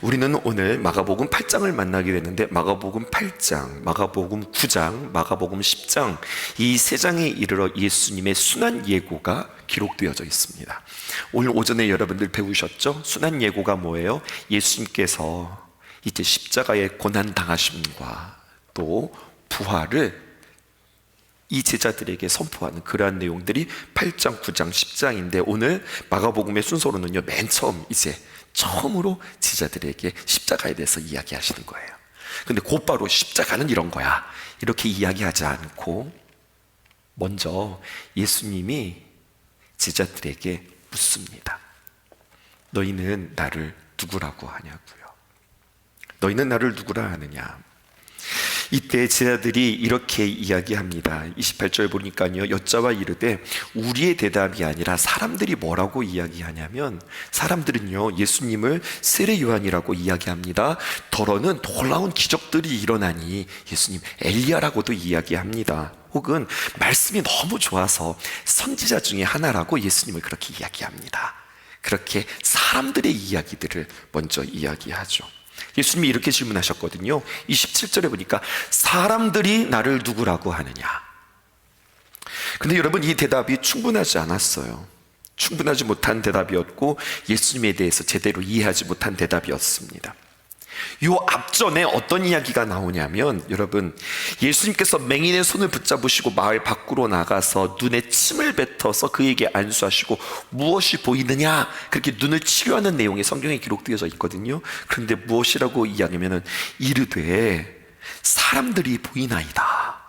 우리는 오늘 마가복음 8장을 만나게 됐는데 마가복음 8장, 마가복음 9장, 마가복음 10장 이 세 장에 이르러 예수님의 순환 예고가 기록되어져 있습니다. 오늘 오전에 여러분들 배우셨죠? 순환 예고가 뭐예요? 예수님께서 이제 십자가의 고난 당하심과 또 부활을 이 제자들에게 선포하는 그러한 내용들이 8장, 9장, 10장인데 오늘 마가복음의 순서로는요, 맨 처음 이제 처음으로 제자들에게 십자가에 대해서 이야기하시는 거예요. 근데 곧바로 십자가는 이런 거야 이렇게 이야기하지 않고 먼저 예수님이 제자들에게 묻습니다. 너희는 나를 누구라고 하냐고요. 너희는 나를 누구라 하느냐. 이때 제자들이 이렇게 이야기합니다. 28절 보니까요, 여자와 이르되 우리의 대답이 아니라 사람들이 뭐라고 이야기하냐면 사람들은요 예수님을 세례 요한이라고 이야기합니다. 더러는 놀라운 기적들이 일어나니 예수님 엘리야라고도 이야기합니다. 혹은 말씀이 너무 좋아서 선지자 중에 하나라고 예수님을 그렇게 이야기합니다. 그렇게 사람들의 이야기들을 먼저 이야기하죠. 예수님이 이렇게 질문하셨거든요. 27절에 보니까 사람들이 나를 누구라고 하느냐. 근데 여러분 이 대답이 충분하지 않았어요. 충분하지 못한 대답이었고 예수님에 대해서 제대로 이해하지 못한 대답이었습니다. 요 앞전에 어떤 이야기가 나오냐면 여러분 예수님께서 맹인의 손을 붙잡으시고 마을 밖으로 나가서 눈에 침을 뱉어서 그에게 안수하시고 무엇이 보이느냐 그렇게 눈을 치료하는 내용이 성경에 기록되어져 있거든요. 그런데 무엇이라고 이야기하면 이르되 사람들이 보이나이다.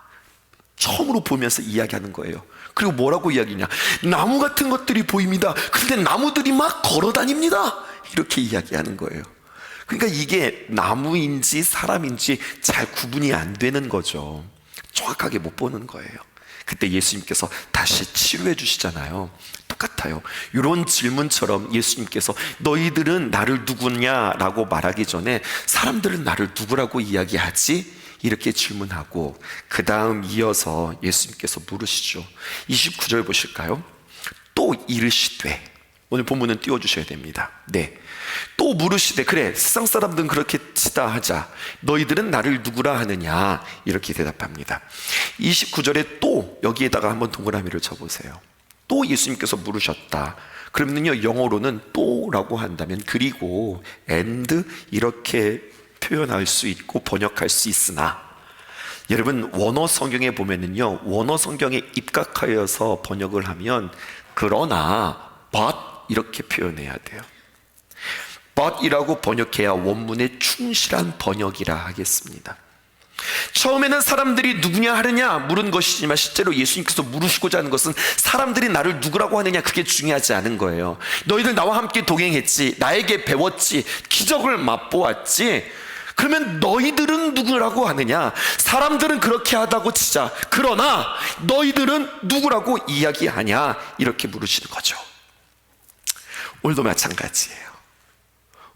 처음으로 보면서 이야기하는 거예요. 그리고 뭐라고 이야기냐, 나무 같은 것들이 보입니다. 그런데 나무들이 막 걸어 다닙니다. 이렇게 이야기하는 거예요. 그러니까 이게 나무인지 사람인지 잘 구분이 안 되는 거죠. 정확하게 못 보는 거예요. 그때 예수님께서 다시 치료해 주시잖아요. 똑같아요. 이런 질문처럼 예수님께서 너희들은 나를 누구냐라고 말하기 전에 사람들은 나를 누구라고 이야기하지? 이렇게 질문하고 그 다음 이어서 예수님께서 물으시죠. 29절 보실까요? 또 이르시되, 오늘 본문은 띄워주셔야 됩니다. 네. 또 물으시되, 그래 세상 사람들은 그렇게 치다 하자, 너희들은 나를 누구라 하느냐 이렇게 대답합니다. 29절에 또 여기에다가 한번 동그라미를 쳐보세요. 또 예수님께서 물으셨다. 그러면요 영어로는 또라고 한다면 그리고 and 이렇게 표현할 수 있고 번역할 수 있으나, 여러분 원어 성경에 보면은요 원어 성경에 입각하여서 번역을 하면 그러나 but 이렇게 표현해야 돼요. but 이라고 번역해야 원문에 충실한 번역이라 하겠습니다. 처음에는 사람들이 누구냐 하느냐 물은 것이지만 실제로 예수님께서 물으시고자 하는 것은 사람들이 나를 누구라고 하느냐 그게 중요하지 않은 거예요. 너희들 나와 함께 동행했지, 나에게 배웠지, 기적을 맛보았지, 그러면 너희들은 누구라고 하느냐. 사람들은 그렇게 하다고 치자, 그러나 너희들은 누구라고 이야기하냐 이렇게 물으시는 거죠. 오늘도 마찬가지예요.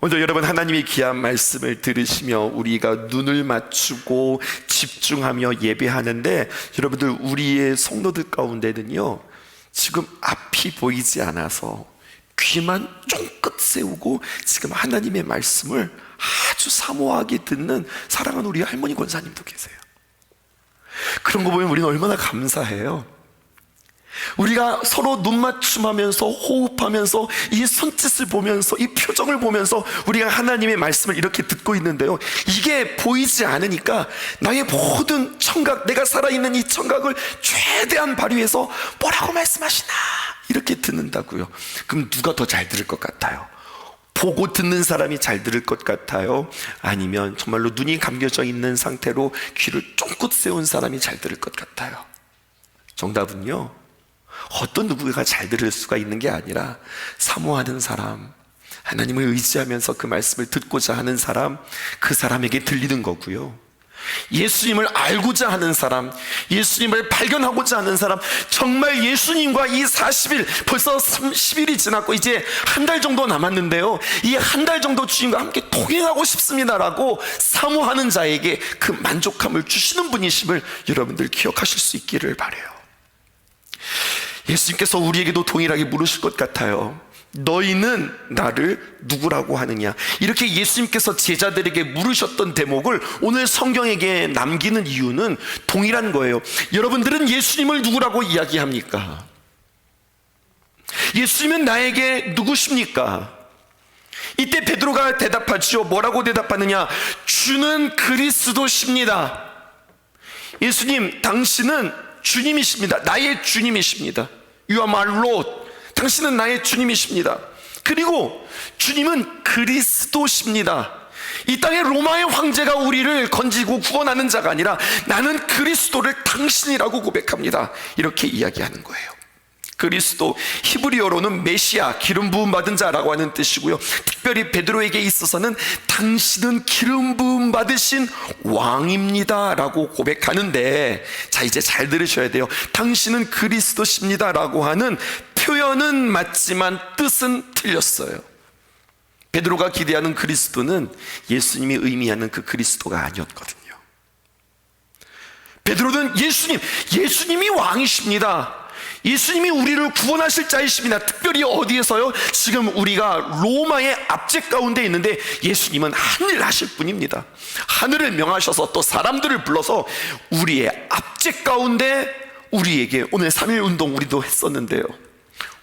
오늘 여러분 하나님의 귀한 말씀을 들으시며 우리가 눈을 맞추고 집중하며 예배하는데 여러분들 우리의 성도들 가운데는요 지금 앞이 보이지 않아서 귀만 쫑긋 세우고 지금 하나님의 말씀을 아주 사모하게 듣는 사랑하는 우리 할머니 권사님도 계세요. 그런 거 보면 우리는 얼마나 감사해요. 우리가 서로 눈 맞춤하면서 호흡하면서 이 손짓을 보면서 이 표정을 보면서 우리가 하나님의 말씀을 이렇게 듣고 있는데요, 이게 보이지 않으니까 나의 모든 청각, 내가 살아있는 이 청각을 최대한 발휘해서 뭐라고 말씀하시나 이렇게 듣는다고요. 그럼 누가 더 잘 들을 것 같아요? 보고 듣는 사람이 잘 들을 것 같아요? 아니면 정말로 눈이 감겨져 있는 상태로 귀를 쫑긋 세운 사람이 잘 들을 것 같아요? 정답은요 어떤 누구가 잘 들을 수가 있는 게 아니라 사모하는 사람, 하나님을 의지하면서 그 말씀을 듣고자 하는 사람, 그 사람에게 들리는 거고요. 예수님을 알고자 하는 사람, 예수님을 발견하고자 하는 사람, 정말 예수님과 이 40일, 벌써 30일이 지났고 이제 한 달 정도 남았는데요, 이 한 달 정도 주님과 함께 동행하고 싶습니다라고 사모하는 자에게 그 만족함을 주시는 분이심을 여러분들 기억하실 수 있기를 바라요. 예수님께서 우리에게도 동일하게 물으실 것 같아요. 너희는 나를 누구라고 하느냐? 이렇게 예수님께서 제자들에게 물으셨던 대목을 오늘 성경에게 남기는 이유는 동일한 거예요. 여러분들은 예수님을 누구라고 이야기합니까? 예수님은 나에게 누구십니까? 이때 베드로가 대답하죠. 뭐라고 대답하느냐? 주는 그리스도십니다. 예수님, 당신은 주님이십니다. 나의 주님이십니다. You are my Lord. 당신은 나의 주님이십니다. 그리고 주님은 그리스도십니다. 이 땅의 로마의 황제가 우리를 건지고 구원하는 자가 아니라 나는 그리스도를 당신이라고 고백합니다. 이렇게 이야기하는 거예요. 그리스도, 히브리어로는 메시아, 기름 부음 받은 자라고 하는 뜻이고요. 특별히 베드로에게 있어서는 당신은 기름 부음 받으신 왕입니다 라고 고백하는데, 자, 이제 잘 들으셔야 돼요. 당신은 그리스도십니다 라고 하는 표현은 맞지만 뜻은 틀렸어요. 베드로가 기대하는 그리스도는 예수님이 의미하는 그 그리스도가 아니었거든요. 베드로는 예수님이 왕이십니다. 예수님이 우리를 구원하실 자이십니다. 특별히 어디에서요? 지금 우리가 로마의 압제 가운데 있는데 예수님은 하늘 하실 분입니다. 하늘을 명하셔서 또 사람들을 불러서 우리의 압제 가운데 우리에게, 오늘 3.1운동 우리도 했었는데요,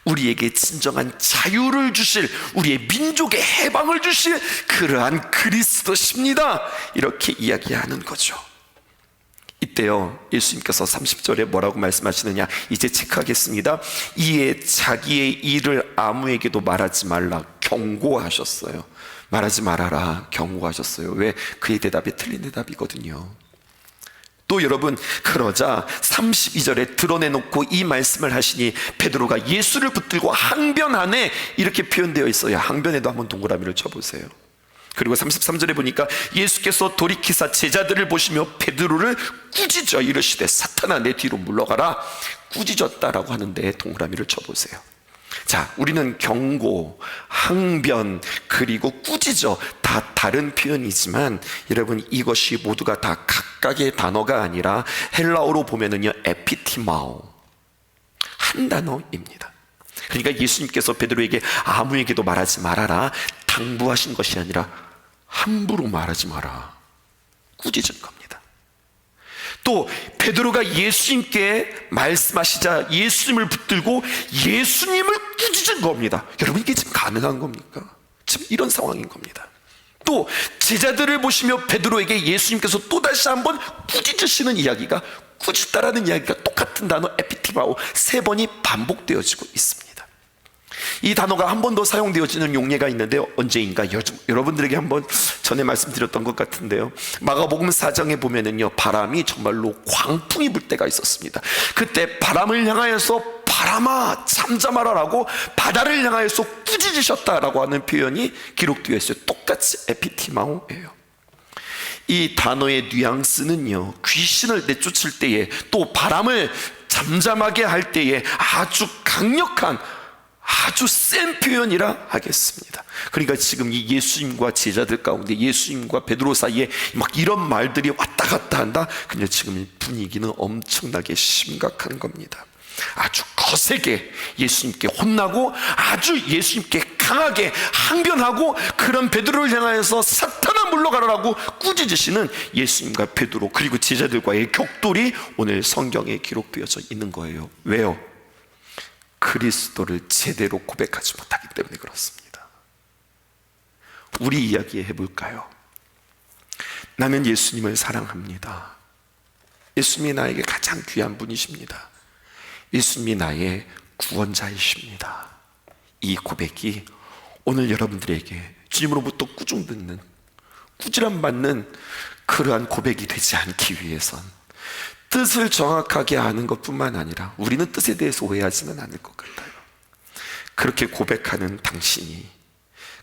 우리에게 진정한 자유를 주실, 우리의 민족의 해방을 주실 그러한 그리스도십니다. 이렇게 이야기하는 거죠. 이때요, 예수님께서 30절에 뭐라고 말씀하시느냐, 이제 체크하겠습니다. 이에 자기의 일을 아무에게도 말하지 말라 경고하셨어요. 말하지 말아라 경고하셨어요. 왜? 그의 대답이 틀린 대답이거든요. 또 여러분, 그러자 32절에 드러내놓고 이 말씀을 하시니 베드로가 예수를 붙들고 항변하네, 이렇게 표현되어 있어요. 항변에도 한번 동그라미를 쳐보세요. 그리고 33절에 보니까 예수께서 돌이키사 제자들을 보시며 베드로를 꾸짖어 이르시되 사탄아 내 뒤로 물러가라. 꾸짖었다라고 하는데 동그라미를 쳐보세요. 자, 우리는 경고, 항변, 그리고 꾸짖어, 다 다른 표현이지만 여러분, 이것이 모두가 다 각각의 단어가 아니라 헬라어로 보면은요, 에피티마오, 한 단어입니다. 그러니까 예수님께서 베드로에게 아무에게도 말하지 말아라 당부하신 것이 아니라 함부로 말하지 마라 꾸짖은 겁니다. 또 베드로가 예수님께 말씀하시자 예수님을 붙들고 예수님을 꾸짖은 겁니다. 여러분, 이게 지금 가능한 겁니까? 지금 이런 상황인 겁니다. 또 제자들을 보시며 베드로에게 예수님께서 또다시 한번 꾸짖으시는 이야기가, 꾸짖다라는 이야기가 똑같은 단어 에피티마오 3번이 반복되어지고 있습니다. 이 단어가 한 번 더 사용되어지는 용례가 있는데요, 언제인가 여러분들에게 한번 전에 말씀드렸던 것 같은데요, 마가복음 4장에 보면은요, 바람이 정말로 광풍이 불 때가 있었습니다. 그때 바람을 향하여서 바람아 잠잠하라 라고 바다를 향하여서 꾸짖으셨다라고 하는 표현이 기록되어 있어요. 똑같이 에피티마오예요. 이 단어의 뉘앙스는요, 귀신을 내쫓을 때에 또 바람을 잠잠하게 할 때에 아주 강력한, 아주 센 표현이라 하겠습니다. 그러니까 지금 이 예수님과 제자들 가운데, 예수님과 베드로 사이에 막 이런 말들이 왔다 갔다 한다. 근데 지금 분위기는 엄청나게 심각한 겁니다. 아주 거세게 예수님께 혼나고 아주 예수님께 강하게 항변하고, 그런 베드로를 향하여서 사탄아 물러가라라고 꾸짖으시는 예수님과 베드로 그리고 제자들과의 격돌이 오늘 성경에 기록되어져 있는 거예요. 왜요? 그리스도를 제대로 고백하지 못하기 때문에 그렇습니다. 우리 이야기 해볼까요? 나는 예수님을 사랑합니다. 예수님이 나에게 가장 귀한 분이십니다. 예수님이 나의 구원자이십니다. 이 고백이 오늘 여러분들에게 주님으로부터 꾸중 듣는, 꾸지람 받는 그러한 고백이 되지 않기 위해선 뜻을 정확하게 아는 것뿐만 아니라, 우리는 뜻에 대해서 오해하지는 않을 것 같아요. 그렇게 고백하는 당신이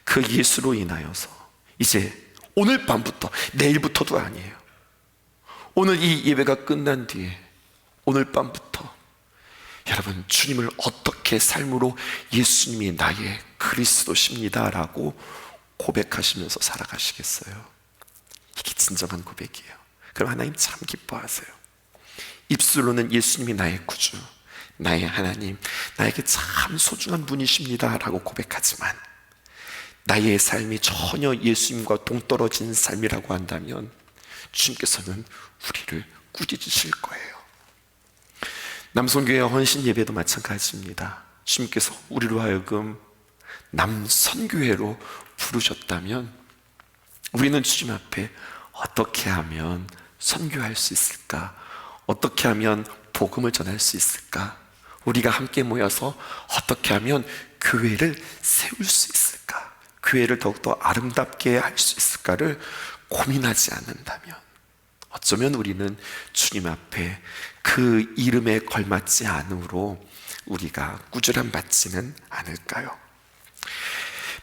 그 예수로 인하여서 이제 오늘 밤부터, 내일부터도 아니에요, 오늘 이 예배가 끝난 뒤에 오늘 밤부터 여러분, 주님을 어떻게 삶으로 예수님이 나의 그리스도십니다 라고 고백하시면서 살아가시겠어요? 이게 진정한 고백이에요. 그럼 하나님 참 기뻐하세요. 입술로는 예수님이 나의 구주, 나의 하나님, 나에게 참 소중한 분이십니다 라고 고백하지만 나의 삶이 전혀 예수님과 동떨어진 삶이라고 한다면 주님께서는 우리를 꾸짖으실 거예요. 남성교회 헌신 예배도 마찬가지입니다. 주님께서 우리로 하여금 남선교회로 부르셨다면 우리는 주님 앞에 어떻게 하면 선교할 수 있을까? 어떻게 하면 복음을 전할 수 있을까? 우리가 함께 모여서 어떻게 하면 교회를 세울 수 있을까? 교회를 더욱더 아름답게 할 수 있을까를 고민하지 않는다면 어쩌면 우리는 주님 앞에 그 이름에 걸맞지 않으므로 우리가 꾸준함 받지는 않을까요?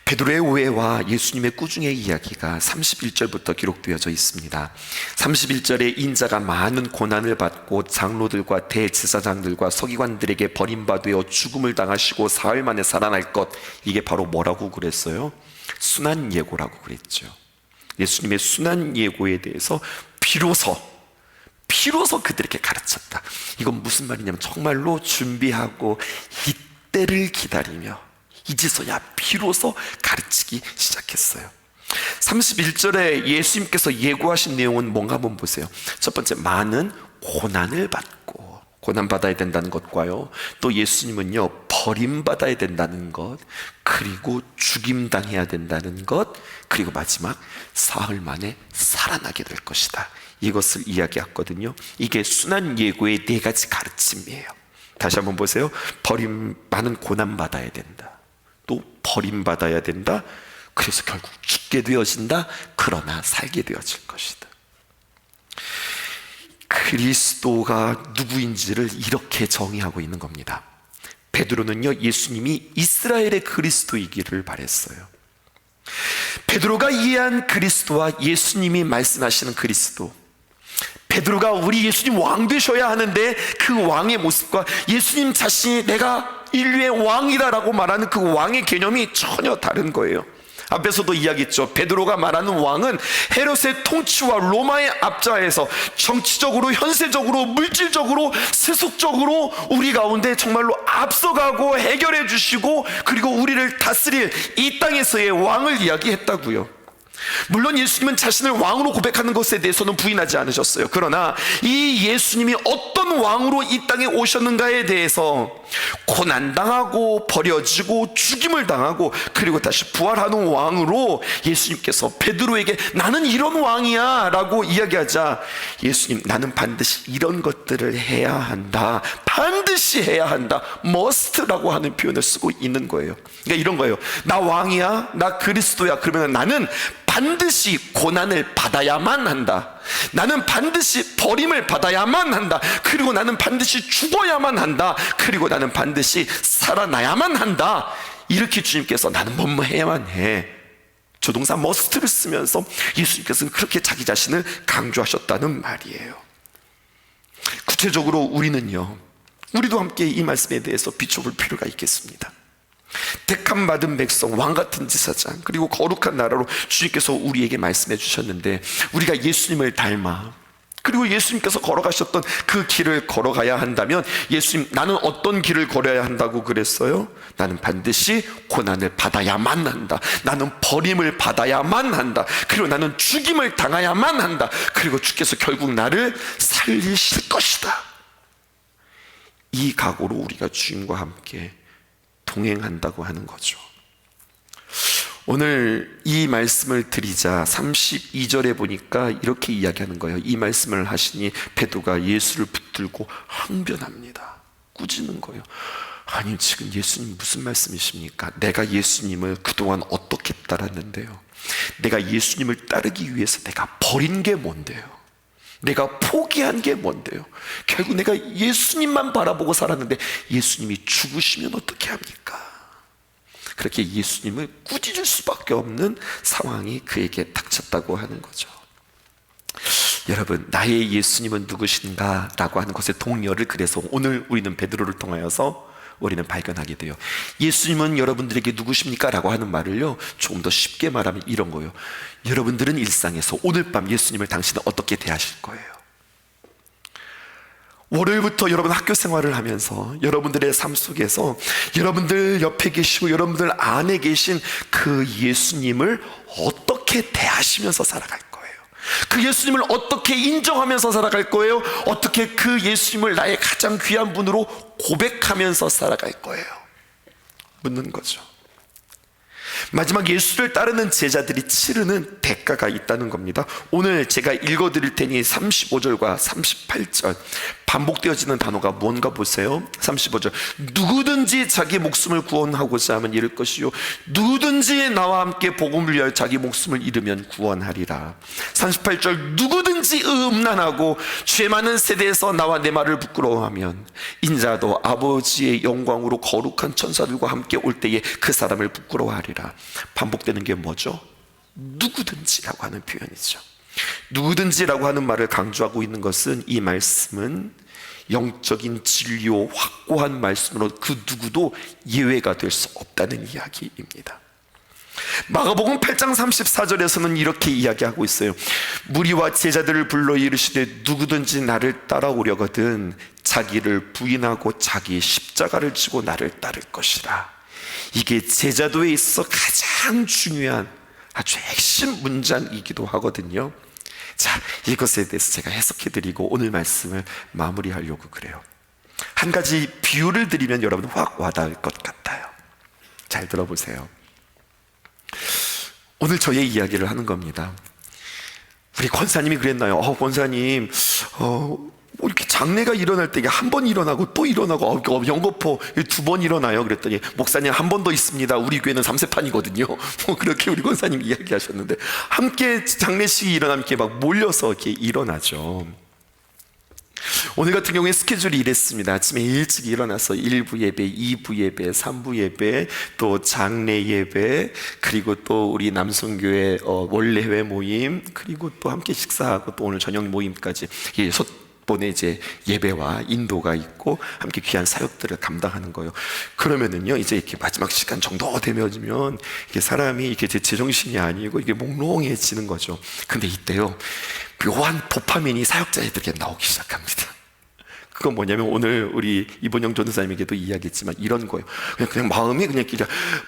베드로의 오해와 예수님의 꾸중의 이야기가 31절부터 기록되어져 있습니다. 31절에 인자가 많은 고난을 받고 장로들과 대제사장들과 서기관들에게 버림받아 죽음을 당하시고 사흘 만에 살아날 것, 이게 바로 뭐라고 그랬어요? 순환 예고라고 그랬죠. 예수님의 순환 예고에 대해서 비로소 그들에게 가르쳤다. 이건 무슨 말이냐면 정말로 준비하고 이때를 기다리며 이제서야 비로소 가르치기 시작했어요. 31절에 예수님께서 예고하신 내용은 뭔가 한번 보세요. 첫 번째, 많은 고난을 받고, 고난받아야 된다는 것과요, 또 예수님은요 버림받아야 된다는 것, 그리고 죽임당해야 된다는 것, 그리고 마지막 사흘 만에 살아나게 될 것이다, 이것을 이야기했거든요. 이게 순환 예고의 네 가지 가르침이에요. 다시 한번 보세요. 많은 고난받아야 된다, 또 버림받아야 된다, 그래서 결국 죽게 되어진다, 그러나 살게 되어질 것이다. 그리스도가 누구인지를 이렇게 정의하고 있는 겁니다. 베드로는요 예수님이 이스라엘의 그리스도이기를 바랬어요. 베드로가 이해한 그리스도와 예수님이 말씀하시는 그리스도, 베드로가 우리 예수님 왕 되셔야 하는데 그 왕의 모습과 예수님 자신이 내가 인류의 왕이다라고 말하는 그 왕의 개념이 전혀 다른 거예요. 앞에서도 이야기했죠. 베드로가 말하는 왕은 헤롯의 통치와 로마의 압자에서 정치적으로, 현세적으로, 물질적으로, 세속적으로 우리 가운데 정말로 앞서가고 해결해 주시고 그리고 우리를 다스릴 이 땅에서의 왕을 이야기했다고요. 물론 예수님은 자신을 왕으로 고백하는 것에 대해서는 부인하지 않으셨어요. 그러나 이 예수님이 어떤 왕으로 이 땅에 오셨는가에 대해서 고난당하고 버려지고 죽임을 당하고 그리고 다시 부활하는 왕으로 예수님께서 베드로에게 나는 이런 왕이야 라고 이야기하자, 예수님 나는 반드시 이런 것들을 해야 한다, 반드시 해야 한다, must라고 하는 표현을 쓰고 있는 거예요. 그러니까 이런 거예요. 나 왕이야, 나 그리스도야, 그러면 나는 반드시 고난을 받아야만 한다, 나는 반드시 버림을 받아야만 한다, 그리고 나는 반드시 죽어야만 한다, 그리고 나는 반드시 살아나야만 한다. 이렇게 주님께서 나는 뭐뭐 해야만 해, 조동사 must를 쓰면서 예수님께서는 그렇게 자기 자신을 강조하셨다는 말이에요. 구체적으로 우리도 함께 이 말씀에 대해서 비춰볼 필요가 있겠습니다. 택함 받은 백성, 왕같은 제사장, 그리고 거룩한 나라로 주님께서 우리에게 말씀해 주셨는데 우리가 예수님을 닮아 그리고 예수님께서 걸어가셨던 그 길을 걸어가야 한다면, 예수님 나는 어떤 길을 걸어야 한다고 그랬어요? 나는 반드시 고난을 받아야만 한다, 나는 버림을 받아야만 한다, 그리고 나는 죽임을 당해야만 한다, 그리고 주께서 결국 나를 살리실 것이다. 이 각오로 우리가 주님과 함께 동행한다고 하는 거죠. 오늘 이 말씀을 드리자 32절에 보니까 이렇게 이야기하는 거예요. 이 말씀을 하시니 베드로가 예수를 붙들고 항변합니다. 꾸짖는 거예요. 아니 지금 예수님 무슨 말씀이십니까? 내가 예수님을 그동안 어떻게 따랐는데요, 내가 예수님을 따르기 위해서 내가 버린 게 뭔데요, 내가 포기한 게 뭔데요, 결국 내가 예수님만 바라보고 살았는데 예수님이 죽으시면 어떻게 합니까? 그렇게 예수님을 꾸짖을 수밖에 없는 상황이 그에게 닥쳤다고 하는 거죠. 여러분, 나의 예수님은 누구신가? 라고 하는 것의 동료를 그래서 오늘 우리는 베드로를 통하여서 우리는 발견하게 돼요. 예수님은 여러분들에게 누구십니까? 라고 하는 말을요 조금 더 쉽게 말하면 이런 거예요. 여러분들은 일상에서 오늘 밤 예수님을 당신은 어떻게 대하실 거예요? 월요일부터 여러분 학교 생활을 하면서 여러분들의 삶 속에서 여러분들 옆에 계시고 여러분들 안에 계신 그 예수님을 어떻게 대하시면서 살아갈 거예요? 그 예수님을 어떻게 인정하면서 살아갈 거예요? 어떻게 그 예수님을 나의 가장 귀한 분으로 고백하면서 살아갈 거예요? 묻는 거죠. 마지막 예수를 따르는 제자들이 치르는 대가가 있다는 겁니다. 오늘 제가 읽어드릴 테니 35절과 38절 반복되어지는 단어가 뭔가 보세요. 35절, 누구든지 자기 목숨을 구원하고자 하면 잃을 것이요 누구든지 나와 함께 복음을 위하여 자기 목숨을 잃으면 구원하리라. 38절, 누구든지 음란하고 죄 많은 세대에서 나와 내 말을 부끄러워하면 인자도 아버지의 영광으로 거룩한 천사들과 함께 올 때에 그 사람을 부끄러워하리라. 반복되는 게 뭐죠? 누구든지라고 하는 표현이죠. 누구든지라고 하는 말을 강조하고 있는 것은, 이 말씀은 영적인 진리요 확고한 말씀으로 그 누구도 예외가 될 수 없다는 이야기입니다. 마가복음 8장 34절에서는 이렇게 이야기하고 있어요. 무리와 제자들을 불러 이르시되 누구든지 나를 따라오려거든 자기를 부인하고 자기 십자가를 지고 나를 따를 것이라. 이게 제자도에 있어 가장 중요한 아주 핵심 문장이기도 하거든요. 자, 이것에 대해서 제가 해석해드리고 오늘 말씀을 마무리하려고 그래요. 한 가지 비유를 드리면 여러분 확 와닿을 것 같아요. 잘 들어보세요. 오늘 저의 이야기를 하는 겁니다. 우리 권사님이 그랬나요? 권사님, 이렇게 장례가 일어날 때 한 번 일어나고 또 일어나고 연거포 2번 일어나요. 그랬더니 목사님 한 번 더 있습니다. 우리 교회는 3세판이거든요. 그렇게 우리 권사님 이야기하셨는데, 함께 장례식이 일어나면 이렇게 막 몰려서 이렇게 일어나죠. 오늘 같은 경우에 스케줄이 이랬습니다. 아침에 일찍 일어나서 1부 예배, 2부 예배, 3부 예배, 또 장례 예배, 그리고 또 우리 남성교회 원래회 모임, 그리고 또 함께 식사하고 또 오늘 저녁 모임까지 6번의 이제 예배와 인도가 있고 함께 귀한 사역들을 감당하는 거예요. 그러면은요, 이제 이렇게 마지막 시간 정도 되면 이게 사람이 이게 제정신이 아니고 이게 몽롱해지는 거죠. 근데 이때요, 묘한 도파민이 사역자들에게 나오기 시작합니다. 그건 뭐냐면, 오늘 우리 이본영 전도사님에게도 이야기했지만 이런 거예요. 그냥 마음이 그냥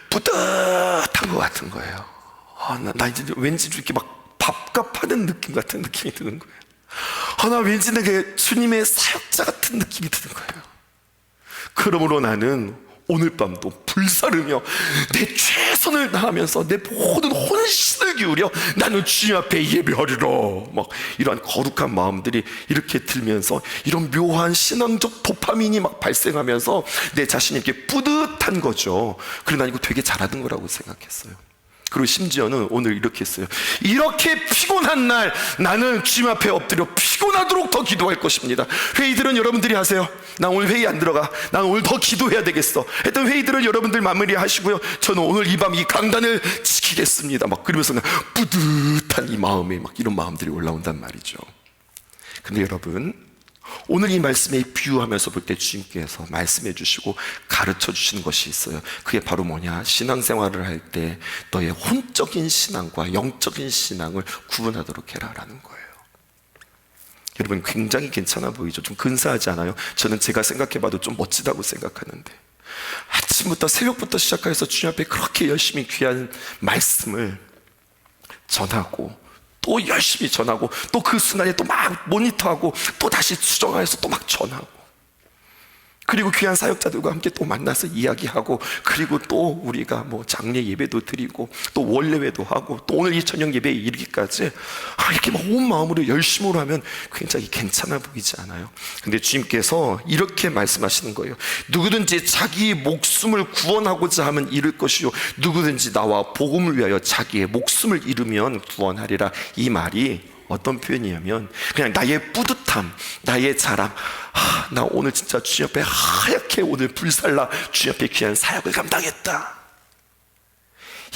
뿌듯한 것 같은 거예요. 나 이제 왠지 이렇게 막 밥값하는 느낌 같은 느낌이 드는 거예요. 나 왠지 내게 주님의 사역자 같은 느낌이 드는 거예요. 그러므로 나는 오늘 밤도 불사르며 내 최선을 다하면서 내 모든 혼신을 기울여 나는 주님 앞에 예배하리라, 막 이러한 거룩한 마음들이 이렇게 들면서 이런 묘한 신앙적 도파민이 막 발생하면서 내 자신이 이렇게 뿌듯한 거죠. 그래서 난 이거 되게 잘하는 거라고 생각했어요. 그리고 심지어는 오늘 이렇게 했어요. 이렇게 피곤한 날 나는 주님 앞에 엎드려 피곤하도록 더 기도할 것입니다. 회의들은 여러분들이 하세요. 난 오늘 회의 안 들어가. 난 오늘 더 기도해야 되겠어 했던 회의들은 여러분들 마무리하시고요, 저는 오늘 이 밤 이 강단을 지키겠습니다. 막 그러면서 뿌듯한 이 마음에 막 이런 마음들이 올라온단 말이죠. 근데 여러분, 오늘 이 말씀에 비유하면서 볼 때 주님께서 말씀해 주시고 가르쳐 주시는 것이 있어요. 그게 바로 뭐냐? 신앙생활을 할 때 너의 혼적인 신앙과 영적인 신앙을 구분하도록 해라 라는 거예요. 여러분, 굉장히 괜찮아 보이죠? 좀 근사하지 않아요? 저는 제가 생각해봐도 좀 멋지다고 생각하는데, 아침부터 새벽부터 시작해서 주님 앞에 그렇게 열심히 귀한 말씀을 전하고 또 열심히 전하고 또 그 순간에 또 막 모니터하고 또 다시 수정해서 또 막 전하고, 그리고 귀한 사역자들과 함께 또 만나서 이야기하고, 그리고 또 우리가 뭐 장례 예배도 드리고 또 원래회도 하고 또 오늘 이 저녁 예배에 이르기까지 이렇게 막 온 마음으로 열심으로 하면 굉장히 괜찮아 보이지 않아요? 근데 주님께서 이렇게 말씀하시는 거예요. 누구든지 자기 목숨을 구원하고자 하면 잃을 것이요 누구든지 나와 복음을 위하여 자기의 목숨을 잃으면 구원하리라. 이 말이 어떤 표현이냐면, 그냥 나의 뿌듯함, 나의 자랑, 나 오늘 진짜 주님 앞에 하얗게 오늘 불살라 주님 앞에 귀한 사역을 감당했다,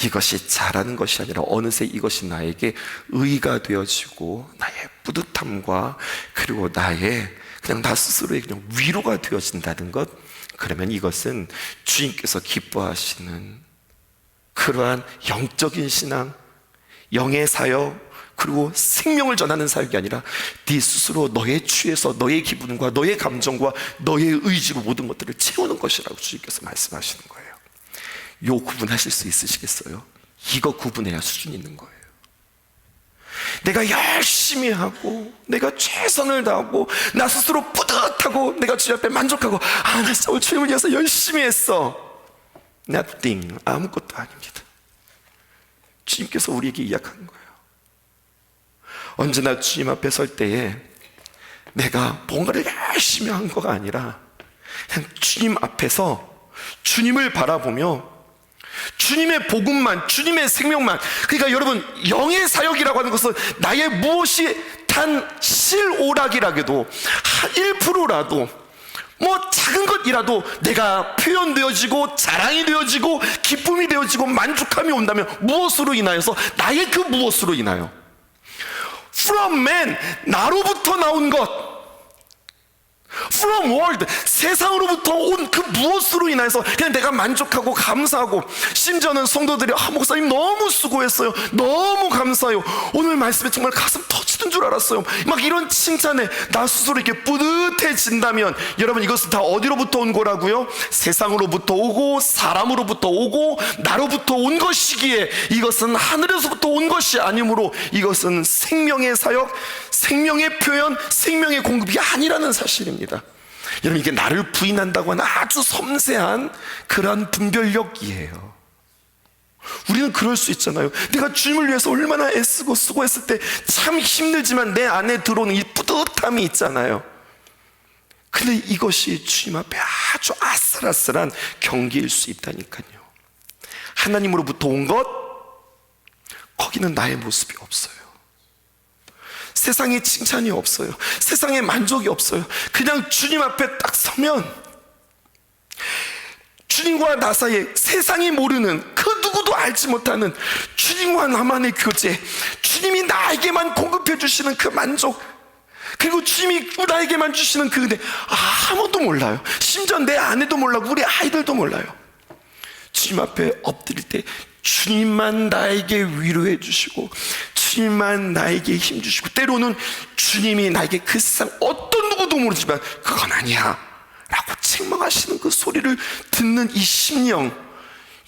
이것이 잘하는 것이 아니라 어느새 이것이 나에게 의가 되어지고 나의 뿌듯함과 그리고 나의 그냥 나 스스로의 그냥 위로가 되어진다는 것, 그러면 이것은 주님께서 기뻐하시는 그러한 영적인 신앙, 영의 사역, 그리고 생명을 전하는 사역이 아니라 네 스스로 너의 취해서 너의 기분과 너의 감정과 너의 의지로 모든 것들을 채우는 것이라고 주님께서 말씀하시는 거예요. 요 구분하실 수 있으시겠어요? 이거 구분해야 수준이 있는 거예요. 내가 열심히 하고 내가 최선을 다하고 나 스스로 뿌듯하고 내가 주님 앞에 만족하고 나 진짜 오늘 주님을 위해서 열심히 했어. Nothing, 아무것도 아닙니다. 주님께서 우리에게 이야기하는 거예요. 언제나 주님 앞에 설 때에 내가 뭔가를 열심히 한 거가 아니라 그냥 주님 앞에서 주님을 바라보며 주님의 복음만, 주님의 생명만. 그러니까 여러분, 영의 사역이라고 하는 것은 나의 무엇이 단 실오락이라도 1%라도 뭐 작은 것이라도 내가 표현되어지고 자랑이 되어지고 기쁨이 되어지고 만족함이 온다면 무엇으로 인하여서? 나의 그 무엇으로 인하여? From man, 나로부터 나온 것. From world, 세상으로부터 온 그 무엇으로 인해서 그냥 내가 만족하고 감사하고, 심지어는 성도들이 목사님 너무 수고했어요, 너무 감사해요, 오늘 말씀에 정말 가슴 터지는 줄 알았어요, 막 이런 칭찬에 나 스스로 이렇게 뿌듯해진다면 여러분, 이것은 다 어디로부터 온 거라고요? 세상으로부터 오고 사람으로부터 오고 나로부터 온 것이기에 이것은 하늘에서부터 온 것이 아니므로 이것은 생명의 사역, 생명의 표현, 생명의 공급이 아니라는 사실입니다. 여러분, 이게 나를 부인한다고 하는 아주 섬세한 그러한 분별력이에요. 우리는 그럴 수 있잖아요. 내가 주님을 위해서 얼마나 애쓰고 수고했을 때 참 힘들지만 내 안에 들어오는 이 뿌듯함이 있잖아요. 근데 이것이 주님 앞에 아주 아슬아슬한 경계일 수 있다니까요. 하나님으로부터 온 것, 거기는 나의 모습이 없어요. 세상에 칭찬이 없어요. 세상에 만족이 없어요. 그냥 주님 앞에 딱 서면 주님과 나 사이에 세상이 모르는, 그 누구도 알지 못하는 주님과 나만의 교제, 주님이 나에게만 공급해 주시는 그 만족, 그리고 주님이 나에게만 주시는 그 은혜, 아무도 몰라요. 심지어 내 아내도 몰라고 우리 아이들도 몰라요. 주님 앞에 엎드릴 때 주님만 나에게 위로해 주시고 주님만 나에게 힘 주시고, 때로는 주님이 나에게 그 세상 어떤 누구도 모르지만 그건 아니야 라고 책망하시는 그 소리를 듣는 이 심령,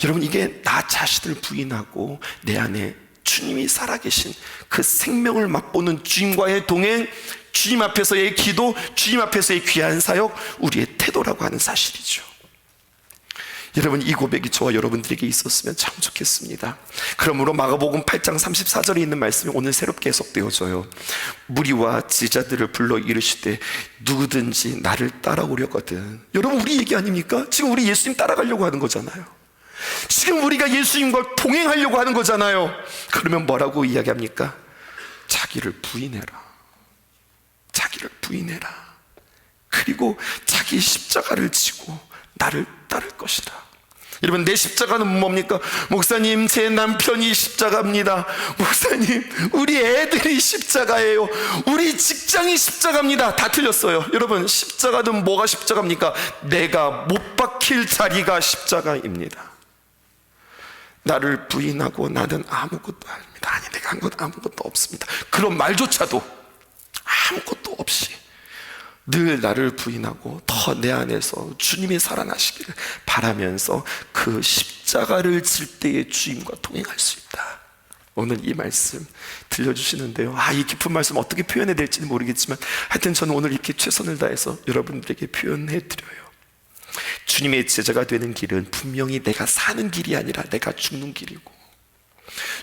여러분, 이게 나 자신을 부인하고 내 안에 주님이 살아계신 그 생명을 맛보는 주님과의 동행, 주님 앞에서의 기도, 주님 앞에서의 귀한 사역, 우리의 태도라고 하는 사실이죠. 여러분, 이 고백이 저와 여러분들에게 있었으면 참 좋겠습니다. 그러므로 마가복음 8장 34절에 있는 말씀이 오늘 새롭게 해석되어져요. 무리와 제자들을 불러 이르시되 누구든지 나를 따라오려거든. 여러분, 우리 얘기 아닙니까? 지금 우리 예수님 따라가려고 하는 거잖아요. 지금 우리가 예수님과 동행하려고 하는 거잖아요. 그러면 뭐라고 이야기합니까? 자기를 부인해라. 자기를 부인해라. 그리고 자기 십자가를 지고 나를 따를 것이다. 여러분, 내 십자가는 뭡니까? 목사님, 제 남편이 십자가입니다. 목사님, 우리 애들이 십자가예요. 우리 직장이 십자가입니다. 다 틀렸어요. 여러분, 십자가는 뭐가 십자가입니까? 내가 못 박힐 자리가 십자가입니다. 나를 부인하고 나는 아무것도 아닙니다. 아니, 내가 한 건 아무것도 없습니다. 그런 말조차도 아무것도 없이 늘 나를 부인하고 더 내 안에서 주님이 살아나시기를 바라면서 그 십자가를 질 때의 주님과 동행할 수 있다. 오늘 이 말씀 들려주시는데요, 이 깊은 말씀 어떻게 표현해야 될지는 모르겠지만 하여튼 저는 오늘 이렇게 최선을 다해서 여러분들에게 표현해 드려요. 주님의 제자가 되는 길은 분명히 내가 사는 길이 아니라 내가 죽는 길이고,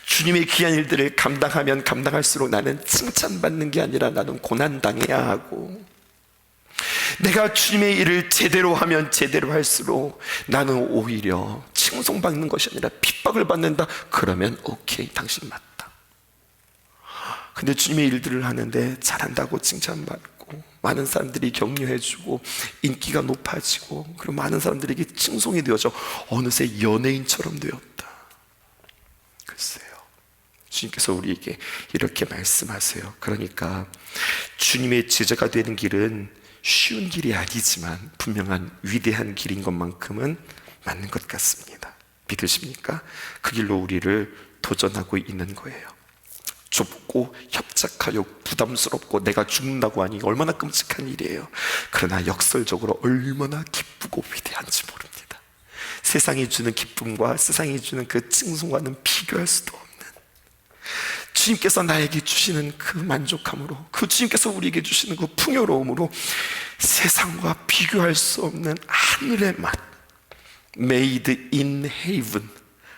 주님의 귀한 일들을 감당하면 감당할수록 나는 칭찬받는 게 아니라 나는 고난당해야 하고, 내가 주님의 일을 제대로 하면 제대로 할수록 나는 오히려 칭송받는 것이 아니라 핍박을 받는다. 그러면 오케이, 당신 맞다. 근데 주님의 일들을 하는데 잘한다고 칭찬받고 많은 사람들이 격려해주고 인기가 높아지고, 그리고 많은 사람들에게 칭송이 되어져 어느새 연예인처럼 되었다. 글쎄요, 주님께서 우리에게 이렇게 말씀하세요. 그러니까 주님의 제자가 되는 길은 쉬운 길이 아니지만 분명한 위대한 길인 것만큼은 맞는 것 같습니다. 믿으십니까? 그 길로 우리를 도전하고 있는 거예요. 좁고 협착하여 부담스럽고 내가 죽는다고 하니 얼마나 끔찍한 일이에요. 그러나 역설적으로 얼마나 기쁘고 위대한지 모릅니다. 세상이 주는 기쁨과 세상이 주는 그 칭송과는 비교할 수도 없는, 주님께서 나에게 주시는 그 만족함으로, 그 주님께서 우리에게 주시는 그 풍요로움으로 세상과 비교할 수 없는 하늘의 맛, Made in heaven,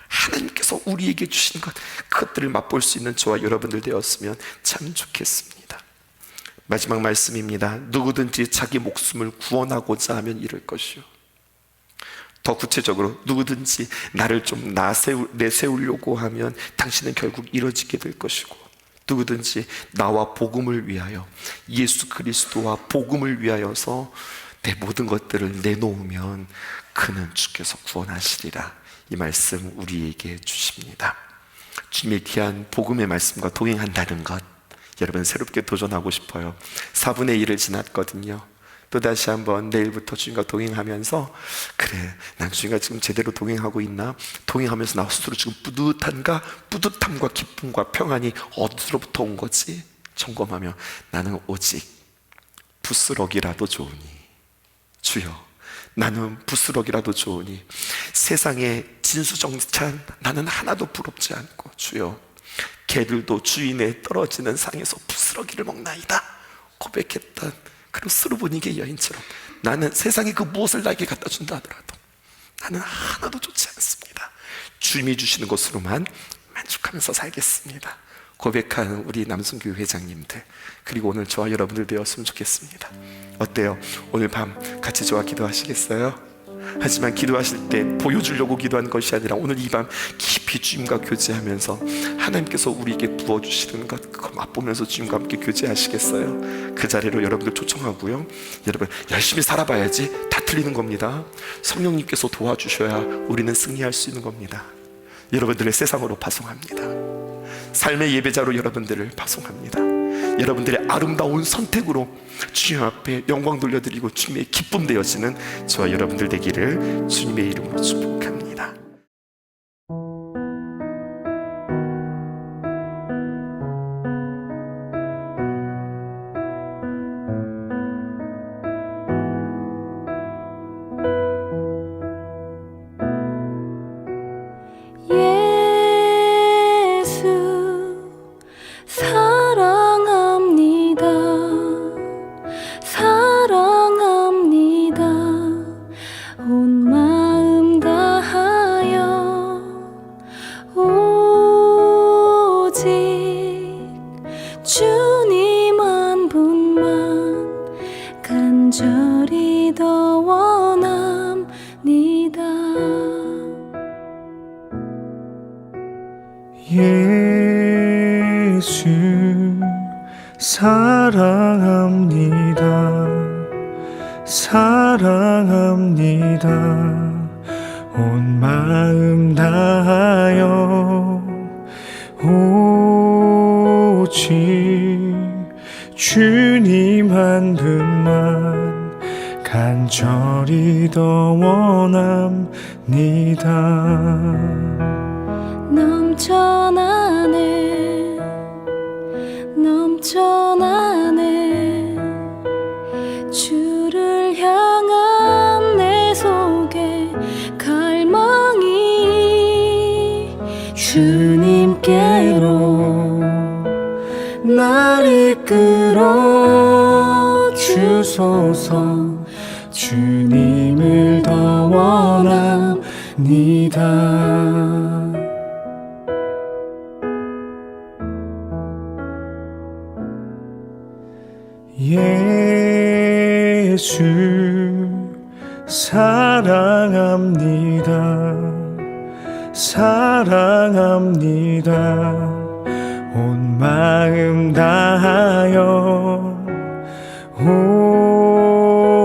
하나님께서 우리에게 주신 것, 그것들을 맛볼 수 있는 저와 여러분들 되었으면 참 좋겠습니다. 마지막 말씀입니다. 누구든지 자기 목숨을 구원하고자 하면 이럴 것이요. 더 구체적으로 누구든지 나를 좀 내세우려고 하면 당신은 결국 이뤄지게 될 것이고, 누구든지 나와 복음을 위하여, 예수 그리스도와 복음을 위하여서 내 모든 것들을 내놓으면 그는 주께서 구원하시리라. 이 말씀 우리에게 주십니다. 주님의 귀한 복음의 말씀과 동행한다는 것, 여러분 새롭게 도전하고 싶어요. 4분의 1을 지났거든요. 또다시 한번 내일부터 주님과 동행하면서, 그래, 난 주님과 지금 제대로 동행하고 있나? 동행하면서 나 스스로 지금 뿌듯함과 기쁨과 평안이 어디로부터 온 거지? 점검하며 나는 오직 부스럭이라도 좋으니, 주여 나는 부스럭이라도 좋으니 세상의 진수정찬 나는 하나도 부럽지 않고, 주여 개들도 주인의 떨어지는 상에서 부스러기를 먹나이다 고백했던 그런 스루보니게 여인처럼 나는 세상에 그 무엇을 나에게 갖다 준다 하더라도 나는 하나도 좋지 않습니다. 주님이 주시는 것으로만 만족하면서 살겠습니다. 고백하는 우리 남성교회 회장님들, 그리고 오늘 저와 여러분들 되었으면 좋겠습니다. 어때요? 오늘 밤 같이 저와 기도하시겠어요? 하지만 기도하실 때 보여주려고 기도하는 것이 아니라 오늘 이 밤 깊이 주님과 교제하면서 하나님께서 우리에게 부어주시는 것, 그거 맛보면서 주님과 함께 교제하시겠어요? 그 자리로 여러분들 초청하고요. 여러분 열심히 살아봐야지 다 틀리는 겁니다. 성령님께서 도와주셔야 우리는 승리할 수 있는 겁니다. 여러분들의 세상으로 파송합니다. 삶의 예배자로 여러분들을 파송합니다. 여러분들의 아름다운 선택으로 주님 앞에 영광 돌려드리고 주님의 기쁨 되어지는 저와 여러분들 되기를 주님의 이름으로 축복합니다. 주님 한 분만 간절히 더 원합니다. 예수 사랑합니다. 사랑합니다. 온 마음 다하여 오직 주님 한 분만 간절히 더 원합니다. 넘쳐나네 넘쳐나네 주를 향한 내 속에 갈망이 주님께로 날 이끌어 주소서. 주님을 더 원합니다. 예수 사랑합니다. 사랑합니다. 온 마음 다하여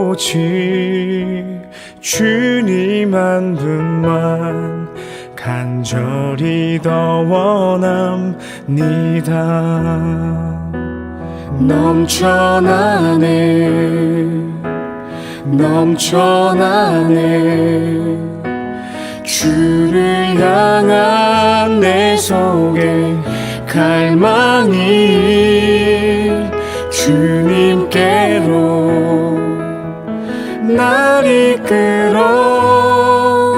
오직 주님 한 분만 간절히 더 원합니다. 넘쳐나네 넘쳐나네 주를 향한 내 속에 갈망이 주님께로 날 이끌어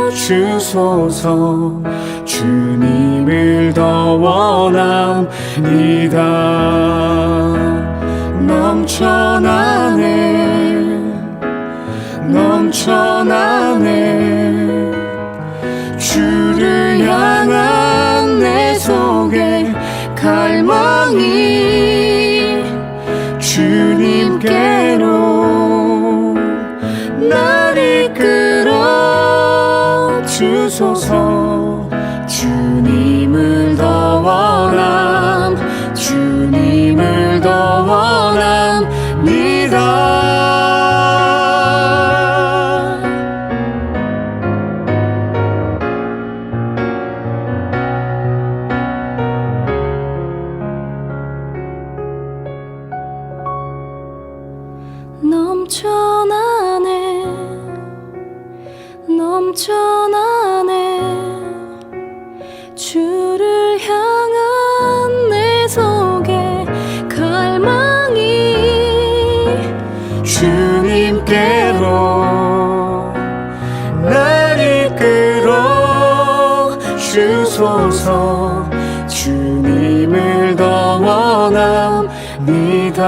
주소서. 주님을 더 원합니다. 넘쳐나네 주를 향한 내 속에 갈망이 주님께로 날 이끌어 주소서. 주님을 더 원합니다. 넘쳐나네 주를 향한 내 속에 갈망이 주님께로 날 이끌어 주소서. 주님을 더 원합니다.